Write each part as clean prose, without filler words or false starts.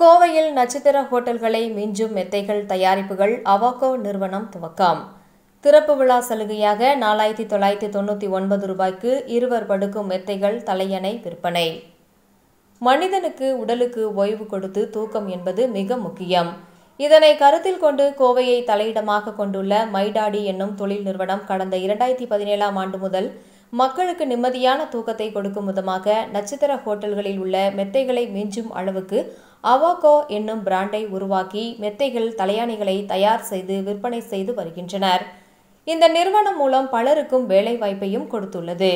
கோவையில் நட்சத்திர ஹோட்டல்களை மிஞ்சும் மெத்தைகள் தயாரிப்புகள் அவாகோ நிறுவனம் துவக்கம். திறப்பு விழா சலுகையாக 4999 ரூபாய்க்கு இருவர் படுக்கும் மெத்தைகள் தலையணை விற்பனை. மனிதனுக்கு உடலுக்கு ஓய்வு கொடுத்து தூக்கம் என்பது மிக முக்கியம். இதனை கருத்தில் கொண்டு கோவையை தலையிடமாக கொண்டுள்ள மைடாடி என்னும் தொழில் நிறுவனம் கடந்த 2017ஆம் ஆண்டு முதல் மக்களுக்கு நிம்மதியான தூக்கத்தை கொடுக்கும் விதமாக நட்சத்திர ஹோட்டல்களில் உள்ள மெத்தைகளை மிஞ்சும் அளவுக்கு அவாகோ என்னும் பிராண்டை உருவாக்கி மெத்தைகள் தலையணைகளை தயார் செய்து விற்பனை செய்து வருகின்றனர். இந்த நிறுவனம் மூலம் பலருக்கும் வேலை வாய்ப்பையும் கொடுத்துள்ளது.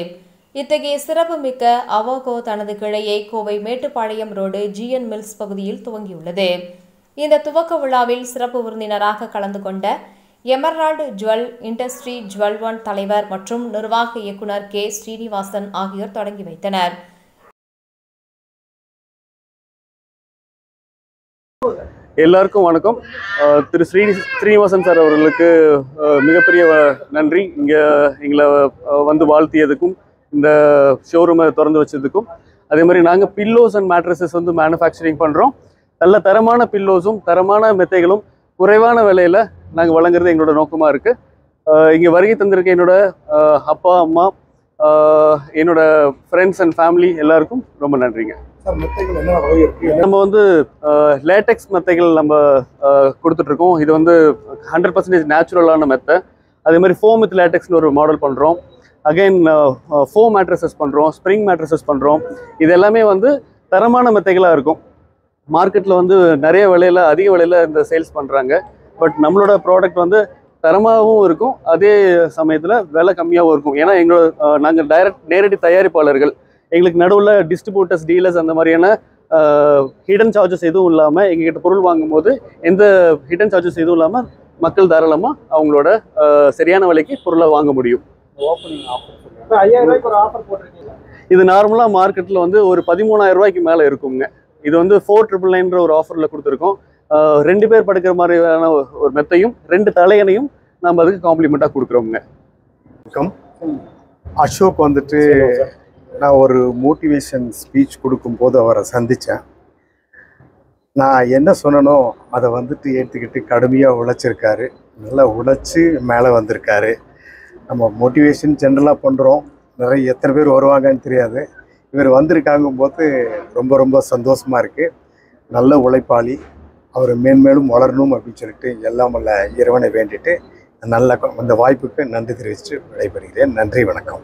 இத்தகைய சிறப்புமிக்க அவாகோ தனது கிளையை Kovai Mettupalayam road GN mills பகுதியில் துவங்கியுள்ளது. இந்த துவக்க விழாவில் சிறப்பு விருந்தினராக கலந்து கொண்ட Emerald jewel industry jewel one தலைவர் மற்றும் நிர்வாக இயக்குனர் K. ஸ்ரீனிவாசன் ஆகியோர் தொடங்கி வைத்தனர். எல்லாருக்கும் வணக்கம். திரு ஸ்ரீனிவாசன் சார் அவர்களுக்கு மிகப்பெரிய நன்றி. இங்கே எங்களை வந்து வாழ்த்தியதுக்கும் இந்த ஷோரூமை திறந்து வச்சதுக்கும். அதே மாதிரி நாங்கள் பில்லோஸ் அண்ட் மேட்ரஸஸ் வந்து மேனுஃபேக்சரிங் பண்ணுறோம். நல்ல தரமான பில்லோஸும் தரமான மெத்தைகளும் குறைவான விலையில் நாங்கள் வழங்குறது எங்களோட நோக்கமாக இருக்குது. இங்கே வருகை தந்திருக்க என்னோட அப்பா அம்மா, என்னோட ஃப்ரெண்ட்ஸ் அண்ட் ஃபேமிலி எல்லாருக்கும் ரொம்ப நன்றிங்க. நம்ம வந்து லேட்டெக்ஸ் மெத்தைகள் நம்ம கொடுத்துட்ருக்கோம். இது வந்து 100% நேச்சுரலான மெத்தை. அதே மாதிரி ஃபோம் வித் லேட்டெக்ஸ்னு ஒரு மாடல் பண்ணுறோம். அகைன் ஃபோம் மேட்ரஸஸ் பண்ணுறோம், ஸ்ப்ரிங் மேட்ரஸஸ் பண்ணுறோம். இது எல்லாமே வந்து தரமான மெத்தைகளாக இருக்கும். மார்க்கெட்டில் வந்து நிறைய விலையில் அதிக விலையில் இந்த சேல்ஸ் பண்ணுறாங்க. பட் நம்மளோட ப்ராடக்ட் வந்து தரமாகவும் இருக்கும், அதே சமயத்தில் விலை கம்மியாகவும் இருக்கும். ஏன்னா நாங்கள் நேரடி தயாரிப்பாளர்கள். எங்களுக்கு நடுவில் டிஸ்ட்ரிபியூட்டர்ஸ், டீலர்ஸ் அந்த மாதிரியான ஹிடன் சார்ஜஸ் எதுவும் இல்லாமல் எங்ககிட்ட பொருள் வாங்கும்போது எந்த ஹிடன் சார்ஜஸ் எதுவும் இல்லாமல் மக்கள் தாராளமாக அவங்களோட சரியான விலைக்கு பொருளை வாங்க முடியும். இது நார்மலாக மார்க்கெட்டில் வந்து ஒரு 13,000 ரூபாய்க்கு மேலே இருக்குங்க. இது வந்து 4,999 ஒரு ஆஃபரில் கொடுத்துருக்கோம். 2 பேர் படுக்கிற மாதிரியான ஒரு மெத்தையும் 2 தலையணையும் நம்ம அதுக்கு காம்ப்ளிமெண்ட்டாக கொடுக்குறோங்க. அசோக் வந்துட்டு நான் ஒரு மோட்டிவேஷன் ஸ்பீச் கொடுக்கும்போது அவரை சந்தித்தேன். நான் என்ன சொன்னனோ அதை வந்துட்டு ஏற்றுக்கிட்டு கடுமையாக உழைச்சிருக்காரு. நல்லா உழைச்சி மேலே வந்திருக்காரு. நம்ம மோட்டிவேஷன் ஜென்ரலாக பண்ணுறோம், நிறைய எத்தனை பேர் வருவாங்கன்னு தெரியாது. இவர் வந்திருக்காங்கும் போது ரொம்ப ரொம்ப சந்தோஷமாக இருக்குது. நல்ல உழைப்பாளி, அவர் மேன்மேலும் வளரணும் அப்படின்னு சொல்லிட்டு எல்லாம் வல்ல இறைவனை வேண்டிட்டு நல்ல அந்த வாய்ப்புக்கு நன்றி தெரிவித்து விடைபெறுகிறேன். நன்றி, வணக்கம்.